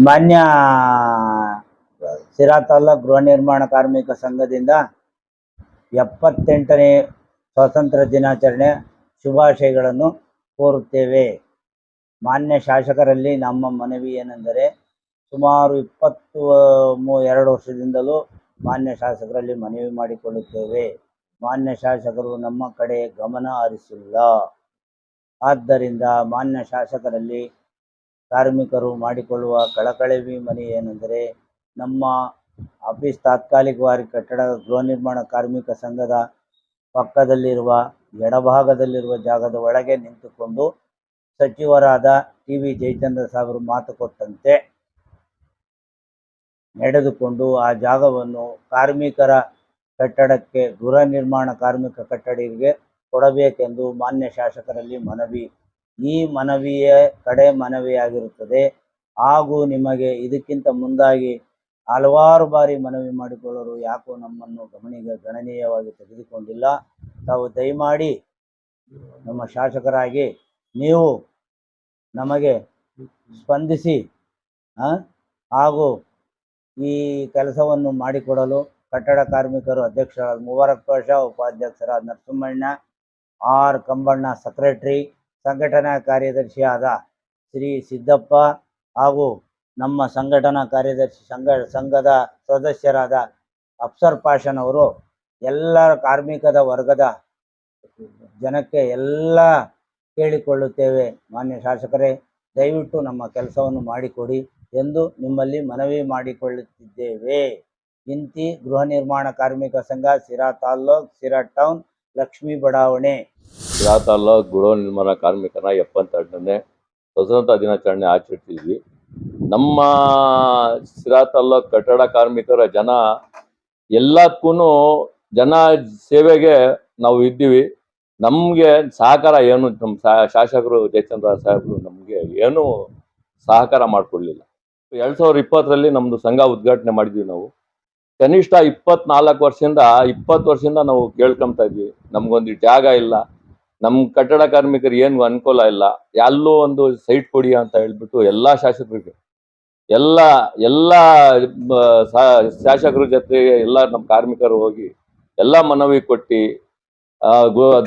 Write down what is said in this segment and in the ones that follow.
ಮಾನ್ಯ ಸಿರಾ ತಾಲೂಕು ಗೃಹ ನಿರ್ಮಾಣ ಕಾರ್ಮಿಕ ಸಂಘದಿಂದ 78ನೇ ಸ್ವಾತಂತ್ರ್ಯ ದಿನಾಚರಣೆ ಶುಭಾಶಯಗಳನ್ನು ಕೋರುತ್ತೇವೆ. ಮಾನ್ಯ ಶಾಸಕರಲ್ಲಿ ನಮ್ಮ ಮನವಿ ಏನೆಂದರೆ, ಸುಮಾರು 22 ವರ್ಷದಿಂದಲೂ ಮಾನ್ಯ ಶಾಸಕರಲ್ಲಿ ಮನವಿ ಮಾಡಿಕೊಳ್ಳುತ್ತೇವೆ. ಮಾನ್ಯ ಶಾಸಕರು ನಮ್ಮ ಕಡೆ ಗಮನ ಹರಿಸಿಲ್ಲ. ಆದ್ದರಿಂದ ಮಾನ್ಯ ಶಾಸಕರಲ್ಲಿ ಕಾರ್ಮಿಕರು ಮಾಡಿಕೊಳ್ಳುವ ಕಳಕಳಿ ಮನವಿ ಏನೆಂದರೆ, ನಮ್ಮ ಆಫೀಸ್ ತಾತ್ಕಾಲಿಕವಾಗಿ ಕಟ್ಟಡ ಗೃಹ ನಿರ್ಮಾಣ ಕಾರ್ಮಿಕ ಸಂಘದ ಪಕ್ಕದಲ್ಲಿರುವ ಎಡಭಾಗದಲ್ಲಿರುವ ಜಾಗದ ಒಳಗೆ ನಿಂತುಕೊಂಡು ಸಚಿವರಾದ ಟಿ ವಿ ಜಯಚಂದ್ರ ಸಾಹೇಬರು ಮಾತು ಕೊಟ್ಟಂತೆ ನಡೆದುಕೊಂಡು ಆ ಜಾಗವನ್ನು ಕಾರ್ಮಿಕರ ಕಟ್ಟಡಕ್ಕೆ, ಗೃಹ ನಿರ್ಮಾಣ ಕಾರ್ಮಿಕ ಕಟ್ಟಡಕ್ಕೆ ಕೊಡಬೇಕೆಂದು ಮಾನ್ಯ ಶಾಸಕರಲ್ಲಿ ಮನವಿ. ಈ ಮನವಿಯೇ ಕಡೆ ಮನವಿಯಾಗಿರುತ್ತದೆ. ಹಾಗೂ ನಿಮಗೆ ಇದಕ್ಕಿಂತ ಮುಂದಾಗಿ ಹಲವಾರು ಬಾರಿ ಮನವಿ ಮಾಡಿಕೊಳ್ಳಲು ಯಾಕೋ ನಮ್ಮನ್ನು ಗಣನೀಯವಾಗಿ ತೆಗೆದುಕೊಂಡಿಲ್ಲ. ತಾವು ದಯಮಾಡಿ ನಮ್ಮ ಶಾಸಕರಾಗಿ ನೀವು ನಮಗೆ ಸ್ಪಂದಿಸಿ ಹಾಗೂ ಈ ಕೆಲಸವನ್ನು ಮಾಡಿಕೊಡಲು ಕಟ್ಟಡ ಕಾರ್ಮಿಕರು ಅಧ್ಯಕ್ಷರಾದ ಮುಬಾರಕ್ ಪಾಷಾ, ಉಪಾಧ್ಯಕ್ಷರಾದ ನರಸಿಂಹಣ್ಣ, ಆರ್ ಕಂಬಣ್ಣ, ಸೆಕ್ರೆಟರಿ, ಸಂಘಟನಾ ಕಾರ್ಯದರ್ಶಿಯಾದ ಶ್ರೀ ಸಿದ್ದಪ್ಪ ಹಾಗೂ ನಮ್ಮ ಸಂಘಟನಾ ಕಾರ್ಯದರ್ಶಿ ಸಂಘದ ಸದಸ್ಯರಾದ ಅಫ್ಸರ್ ಪಾಷನವರು ಎಲ್ಲರ ಕಾರ್ಮಿಕದ ವರ್ಗದ ಜನಕ್ಕೆ ಎಲ್ಲ ಕೇಳಿಕೊಳ್ಳುತ್ತೇವೆ. ಮಾನ್ಯ ಶಾಸಕರೇ, ದಯವಿಟ್ಟು ನಮ್ಮ ಕೆಲಸವನ್ನು ಮಾಡಿಕೊಡಿ ಎಂದು ನಿಮ್ಮಲ್ಲಿ ಮನವಿ ಮಾಡಿಕೊಳ್ಳುತ್ತಿದ್ದೇವೆ. ಇಂತಿ ಗೃಹ ನಿರ್ಮಾಣ ಕಾರ್ಮಿಕ ಸಂಘ, ಸಿರಾ ತಾಲ್ಲೂಕು, ಸಿರಾ ಟೌನ್, ಲಕ್ಷ್ಮೀ ಬಡಾವಣೆ. ಸಿರಾ ತಾಲ್ಲೂಕು ಗೃಹ ನಿರ್ಮಾಣ ಕಾರ್ಮಿಕರ 72ನೇ ಸ್ವಾತಂತ್ರ್ಯ ದಿನಾಚರಣೆ ಆಚರಿಸಿದ್ವಿ. ನಮ್ಮ ಸಿರಾ ತಾಲ್ಲೂಕು ಕಟ್ಟಡ ಕಾರ್ಮಿಕರ ಜನ ಎಲ್ಲಕ್ಕೂ ಜನ ಸೇವೆಗೆ ನಾವು ಇದ್ದೀವಿ. ನಮಗೆ ಸಹಕಾರ ಏನು ನಮ್ಮ ಶಾಸಕರು ಜಯಚಂದ್ರ ಸಾಹೇಬರು ನಮಗೆ ಏನೂ ಸಹಕಾರ ಮಾಡಿಕೊಡ್ಲಿಲ್ಲ. 2020ರಲ್ಲಿ ನಮ್ಮದು ಸಂಘ ಉದ್ಘಾಟನೆ ಮಾಡಿದ್ವಿ. ನಾವು ಕನಿಷ್ಠ 24 ವರ್ಷದಿಂದ 20 ವರ್ಷದಿಂದ ನಾವು ಕೇಳ್ಕೊಂತ ಇದ್ವಿ, ನಮ್ಗೊಂದು ಜಾಗ ಇಲ್ಲ, ನಮ್ಮ ಕಟ್ಟಡ ಕಾರ್ಮಿಕರಿಗೆ ಏನು ಅನುಕೂಲ ಇಲ್ಲ, ಎಲ್ಲೋ ಒಂದು ಸೈಟ್ ಕೊಡಿ ಅಂತ ಹೇಳ್ಬಿಟ್ಟು ಎಲ್ಲ ಶಾಸಕರಿಗೆ ಎಲ್ಲ ಶಾಸಕರ ಜೊತೆಗೆ ಎಲ್ಲ ನಮ್ಮ ಕಾರ್ಮಿಕರು ಹೋಗಿ ಎಲ್ಲ ಮನವಿ ಕೊಟ್ಟು,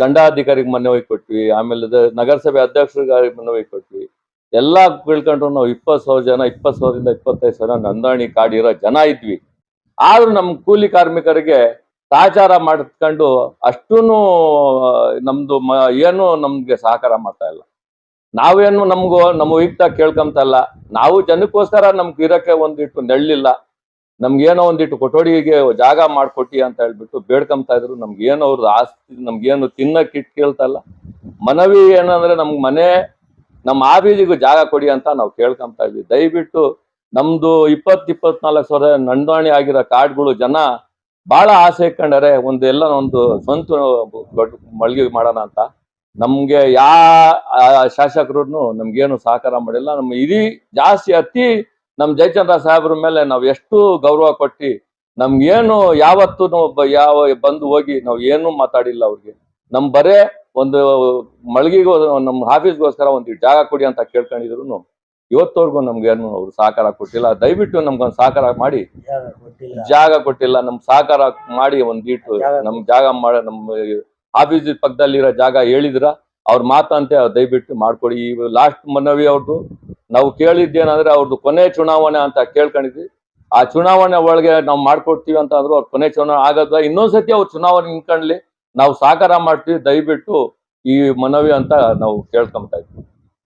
ದಂಡಾಧಿಕಾರಿಗೆ ಮನವಿ ಕೊಟ್ವಿ, ಆಮೇಲೆ ನಗರಸಭೆ ಅಧ್ಯಕ್ಷರಿಗೆ ಮನವಿ ಕೊಟ್ವಿ. ಎಲ್ಲ ಕೇಳ್ಕೊಂಡ್ರು ನಾವು 20,000 ಜನ, 20,000ರಿಂದ 25,000 ನೋಂದಣಿ ಕಾರ್ಡ್ ಇರೋ ಜನ ಇದ್ವಿ. ಆದ್ರೂ ನಮ್ಮ ಕೂಲಿ ಕಾರ್ಮಿಕರಿಗೆ ಸಹಚಾರ ಮಾಡ್ಕೊಂಡು ಅಷ್ಟೂ ನಮ್ದು ಏನು ನಮ್ಗೆ ಸಹಕಾರ ಮಾಡ್ತಾ ಇಲ್ಲ. ನಾವೇನು ನಮ್ಮ ವೈಯಕ್ತ ಕೇಳ್ಕೊಂತ ಇಲ್ಲ. ನಾವು ಜನಕ್ಕೋಸ್ಕರ ನಮ್ಗೆ ಇರಕ್ಕೆ ಒಂದಿಟ್ಟು ನೆಳ್ಳಿಲ್ಲ, ನಮ್ಗೇನೋ ಒಂದಿಟ್ಟು ಕೊಠಡಿಗೆ ಜಾಗ ಮಾಡ್ಕೊಟ್ಟಿ ಅಂತ ಹೇಳ್ಬಿಟ್ಟು ಬೇಡ್ಕೊಂತ ಇದ್ರು. ನಮ್ಗೇನು ಅವ್ರದ್ದು ಆಸ್ತಿ, ನಮ್ಗೇನು ತಿನ್ನಕ್ಕಿಟ್ಟು ಕೇಳ್ತಾ ಇಲ್ಲ. ಮನವಿ ಏನಂದ್ರೆ, ನಮ್ಗೆ ಮನೆ, ನಮ್ಮ ಆಫೀಸಿಗೂ ಜಾಗ ಕೊಡಿ ಅಂತ ನಾವು ಕೇಳ್ಕೊಂತ ಇದ್ವಿ. ದಯವಿಟ್ಟು ನಮ್ದು 20-24 ಸಾವಿರ ನೋಂದಣಿ ಆಗಿರೋ ಕಾರ್ಡ್ಗಳು ಜನ ಬಹಳ ಆಸೆ ಇಟ್ಕೊಂಡಾರೆ, ಒಂದು ಸ್ವಂತ ದೊಡ್ಡ ಮಳಿಗೆ ಮಾಡೋಣ ಅಂತ. ನಮ್ಗೆ ಶಾಸಕರು ನಮ್ಗೇನು ಸಹಕಾರ ಮಾಡಿಲ್ಲ. ನಮ್ಮ ಇಡೀ ಜಾಸ್ತಿ ಅತಿ ನಮ್ಮ ಜಯಚಂದ್ರ ಸಾಹೇಬ್ರ ಮೇಲೆ ನಾವು ಎಷ್ಟು ಗೌರವ ಕೊಟ್ಟು, ನಮ್ಗೇನು ಯಾವತ್ತೂ ಬಂದು ಹೋಗಿ ನಾವು ಏನೂ ಮಾತಾಡಿಲ್ಲ ಅವ್ರಿಗೆ. ಬರೇ ಒಂದು ಮಳಿಗೆಗೂ ನಮ್ಮ ಆಫೀಸ್ಗೋಸ್ಕರ ಒಂದು ಜಾಗ ಕೊಡಿ ಅಂತ ಕೇಳ್ಕೊಂಡಿದ್ರು. ಇವತ್ತವರೆಗೂ ನಮ್ಗೇನು ಅವ್ರು ಸಹಕಾರ ಕೊಟ್ಟಿಲ್ಲ. ದಯವಿಟ್ಟು ನಮ್ಗೊಂದು ಸಹಕಾರ ಮಾಡಿ, ಜಾಗ ಕೊಟ್ಟಿಲ್ಲ, ನಮ್ಗೆ ಸಹಕಾರ ಮಾಡಿ ಒಂದಿಟ್ಟು ನಮ್ ಜಾಗ ಮಾಡಿ, ನಮ್ಮ ಆಫೀಸ್ ಪಕ್ಕದಲ್ಲಿರೋ ಜಾಗ ಹೇಳಿದ್ರ ಅವ್ರ ಮಾತಂತೆ ದಯವಿಟ್ಟು ಮಾಡ್ಕೊಡಿ. ಈ ಲಾಸ್ಟ್ ಮನವಿ ಅವ್ರದ್ದು ನಾವು ಕೇಳಿದ್ದೇನಂದ್ರೆ, ಅವ್ರದ್ದು ಕೊನೆ ಚುನಾವಣೆ ಅಂತ ಕೇಳ್ಕೊಂಡಿದ್ವಿ. ಆ ಚುನಾವಣೆ ಒಳಗೆ ನಾವು ಮಾಡ್ಕೊಡ್ತೀವಿ ಅಂತ ಅಂದ್ರು. ಅವ್ರ ಕೊನೆ ಚುನಾವಣೆ ಆಗದ ಇನ್ನೊಂದ್ಸತಿ ಅವ್ರು ಚುನಾವಣೆ ನಿಂತ್ಕೊಂಡ್ಲಿ, ನಾವು ಸಹಕಾರ ಮಾಡ್ತೀವಿ. ದಯವಿಟ್ಟು ಈ ಮನವಿ ಅಂತ ನಾವು ಕೇಳ್ಕೊಂತ ಇದ್ವಿ.